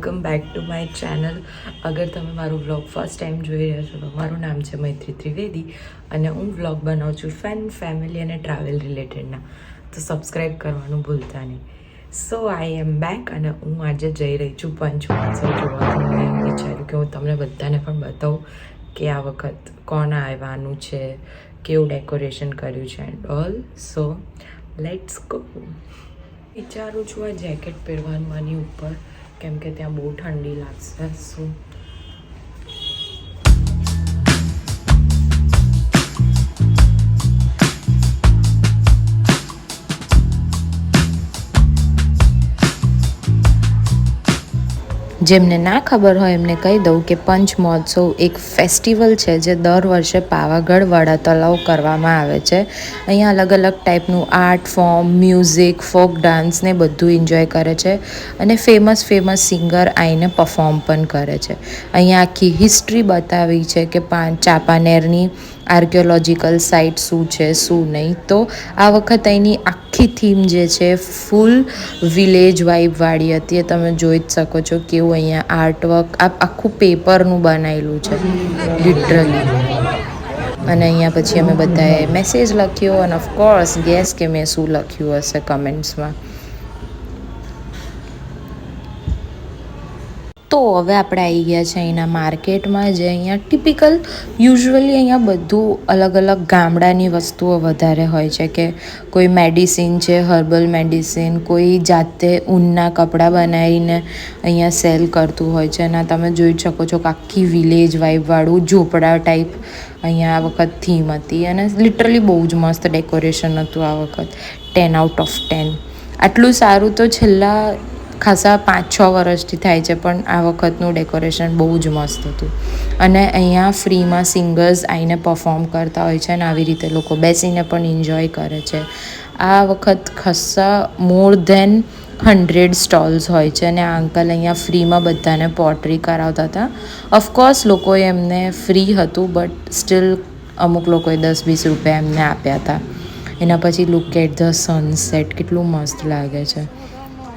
Welcome back to my channel. અગર તમે મારું વ્લોગ ફર્સ્ટ ટાઈમ જોઈ રહ્યા છો તો મારું નામ છે મૈત્રી ત્રિવેદી અને હું વ્લોગ બનાવું છું ફન, ફેમિલી અને ટ્રાવેલ રિલેટેડના. તો સબસ્ક્રાઈબ કરવાનું ભૂલતા નહીં. સો આઈ એમ બેક અને હું આજે જઈ રહી છું પંચમહોત્સવ જોવા. તો મેં વિચાર્યું કે હું તમને બધાને પણ બતાવું કે આ વખત કોણ આવવાનું છે, કેવું ડેકોરેશન કર્યું છે and all. So let's go. વિચારું છું આ જેકેટ પહેરવાનું આની ઉપર, કેમ કે ત્યાં બહુ ઠંડી લાગશે. સો જેમને ના ખબર હોય એમને કહી દઉં કે પંચમહોત્સવ એક ફેસ્ટિવલ છે જે દર વર્ષે પાવાગઢ વડા તલાવ કરવામાં આવે છે. અહીંયા અલગ અલગ ટાઈપનું art form, music, folk dance ને બધું એન્જોય કરે છે અને ફેમસ સિંગર આવીને પરફોર્મ પણ કરે છે. અહીંયા આખી હિસ્ટ્રી બતાવી છે કે ચાંપાનેરની આર્કિયોલોજીકલ સાઇટ શું છે શું નહીં. તો આ વખત અહીંની આખી થીમ જે છે ફૂલ વિલેજ વાઇબવાળી હતી. એ તમે જોઈ જ શકો છો કેવું અહીંયા આર્ટવર્ક આખું પેપરનું બનાવેલું છે લિટરલી. અને અહીંયા પછી અમે બધાએ મેસેજ લખ્યો અને ઓફકોર્સ ગેસ કે મેં શું લખ્યું હશે કમેન્ટ્સમાં. તો હવે આપણે આવી ગયા છે અહીંના માર્કેટમાં, જે અહીંયા ટિપિકલ યુઝ્યુઅલી અહીંયા બધું અલગ અલગ ગામડાની વસ્તુઓ વધારે હોય છે. કે કોઈ મેડિસિન છે, હર્બલ મેડિસિન, કોઈ જાતે ઊનના કપડાં બનાવીને અહીંયા સેલ કરતું હોય છે. અને તમે જોઈ શકો છો કે આખી વિલેજ વાઇબવાળું ઝૂંપડા ટાઈપ અહીંયા આ વખત થીમ હતી અને લિટરલી બહુ જ મસ્ત ડેકોરેશન હતું આ વખત. 10 આઉટ ઓફ 10. આટલું સારું તો છેલ્લા ખાસા 5-6 વર્ષથી થાય છે, પણ આ વખતનું ડેકોરેશન બહુ જ મસ્ત હતું. અને અહીંયા ફ્રીમાં સિંગર્સ આવીને પરફોર્મ કરતા હોય છે અને આવી રીતે લોકો બેસીને પણ એન્જોય કરે છે. આ વખત ખાસા મોર ધેન 100 સ્ટોલ્સ હોય છે અને આ અંકલ અહીંયા ફ્રીમાં બધાને પોટ્રી કરાવતા હતા. ઓફકોર્સ લોકોએ એમને ફ્રી હતું, બટ સ્ટીલ અમુક લોકોએ 10-20 રૂપિયા એમને આપ્યા હતા. એના પછી લુક એટ ધ સનસેટ, કેટલું મસ્ત લાગે છે.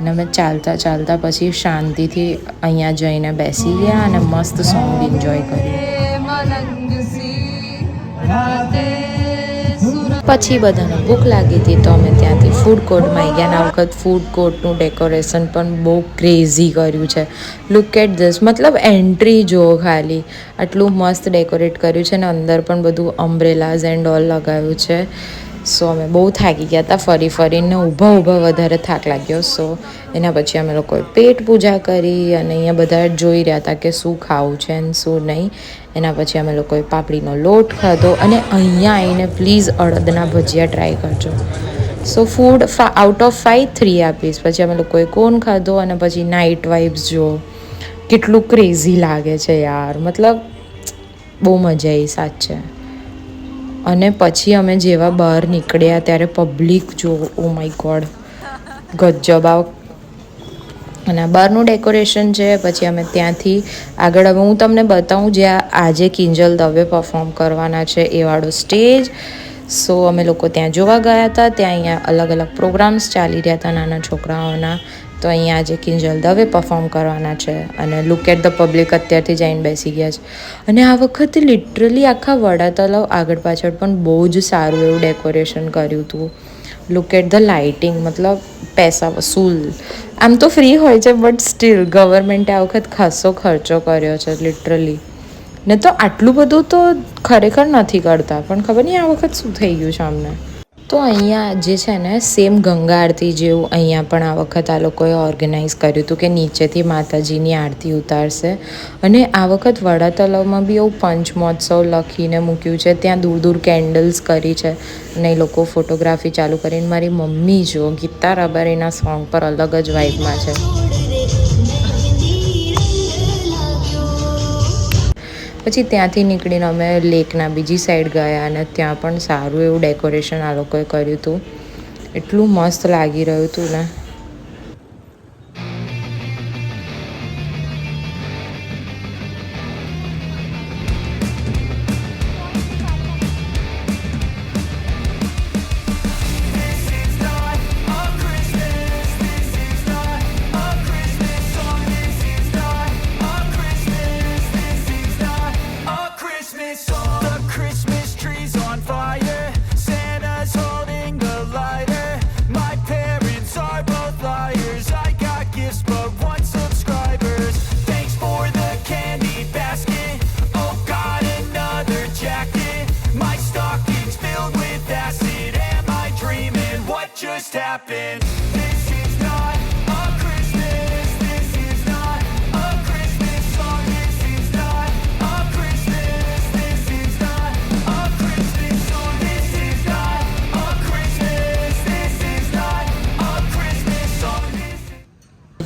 અને અમે ચાલતા પછી શાંતિથી અહીંયા જઈને બેસી ગયા અને મસ્ત સોંગ એન્જોય કર્યું. પછી બધાને ભૂખ લાગી હતી તો અમે ત્યાંથી ફૂડ કોર્ટમાં આવી ગયા. અને આ વખત ફૂડ કોર્ટનું ડેકોરેશન પણ બહુ ક્રેઝી કર્યું છે. લુક એટ ધીસ, મતલબ એન્ટ્રી જુઓ ખાલી, આટલું મસ્ત ડેકોરેટ કર્યું છે. અને અંદર પણ બધું અમ્બ્રેલાઝ એન્ડ ઓલ લગાવ્યું છે. સો અમે બહુ થાકી ગયા હતા ફરીને, ઊભા વધારે થાક લાગ્યો. સો એના પછી અમે લોકોએ પેટ પૂજા કરી અને અહીંયા બધા જોઈ રહ્યા હતા કે શું ખાવું છે અને શું નહીં. એના પછી અમે લોકોએ પાપડીનો લોટ ખાધો અને અહીંયા આવીને પ્લીઝ અડદના ભજીયા ટ્રાય કરજો. સો ફૂડ આઉટ ઓફ 5 3 આપીશ. પછી અમે લોકોએ કોન ખાધો અને પછી નાઇટ વાઇબ્સ જુઓ, કેટલું ક્રેઝી લાગે છે યાર. મતલબ બહુ મજા આવી સાચે. અને પછી અમે જેવા બહાર નીકળ્યા ત્યારે પબ્લિક જો, ઓ માય ગોડ, ગજબ. અને આ બહારનું ડેકોરેશન છે. પછી અમે ત્યાંથી આગળ હવે હું તમને બતાવું જ્યાં આજે કિંજલ દવે પરફોર્મ કરવાના છે એ વાળો સ્ટેજ. સો અમે લોકો ત્યાં જોવા ગયા હતા. ત્યાં અહીંયા અલગ અલગ પ્રોગ્રામ્સ ચાલી રહ્યા હતા નાના છોકરાઓના. તો અહીંયા આજે કિંજલ દવે પરફોર્મ કરવાના છે અને લુક એટ ધ પબ્લિક અત્યારથી જઈને બેસી ગયા છે. અને આ વખતે લિટરલી આખા વડા તલાવ આગળ પાછળ પણ બહુ જ સારું એવું ડેકોરેશન કર્યું હતું. લુક એટ ધ લાઇટિંગ, મતલબ પૈસા વસૂલ. આમ તો ફ્રી હોય છે બટ સ્ટીલ ગવર્મેન્ટે આ વખત ખાસો ખર્ચો કર્યો છે લિટરલી. ને તો આટલું બધું તો ખરેખર નથી કરતા, પણ ખબર નહીં આ વખત શું થઈ ગયું છે અમને. તો અહીંયા જે છે ને સેમ ગંગા આરતી જેવું અહીંયા પણ આ વખત આ લોકોએ ઓર્ગેનાઇઝ કર્યું હતું કે નીચેથી માતાજીની આરતી ઉતારશે. અને આ વખત વડા તલાવમાં બી એવું પંચમહોત્સવ લખીને મૂક્યું છે. ત્યાં દૂર કેન્ડલ્સ કરી છે અને એ લોકો ફોટોગ્રાફી ચાલુ કરીને. મારી મમ્મી જો ગીતા રબારીના સોંગ પર અલગ જ વાઇબમાં છે. પછી ત્યાંથી નીકળીને અમે લેકના બીજી સાઈડ ગયા અને ત્યાં પણ સારું એવું ડેકોરેશન આ લોકોએ કર્યું હતું. એટલું મસ્ત લાગી રહ્યું હતું ને.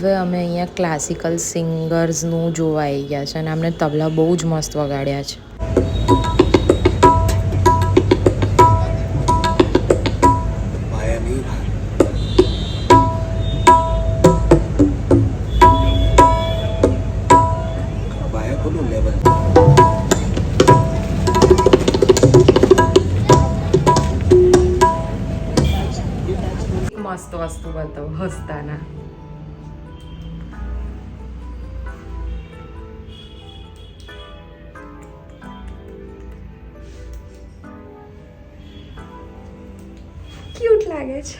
હવે અમે અહીંયા ક્લાસિકલ સિંગર્સનું જોવા આવી ગયા છે અને અમને તબલા બહુ જ મસ્ત વગાડ્યા છે. મસ્ત વસ્તુ બતાવો હસતાના. ક્યુટ લાગે છે.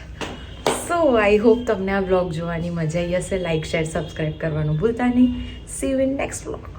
સો આઈ હોપ તમને આ વ્લોગ જોવાની મજા આવી હશે. લાઇક શેર સબસ્ક્રાઈબ કરવાનું ભૂલતા નહીં. C you in next vlog.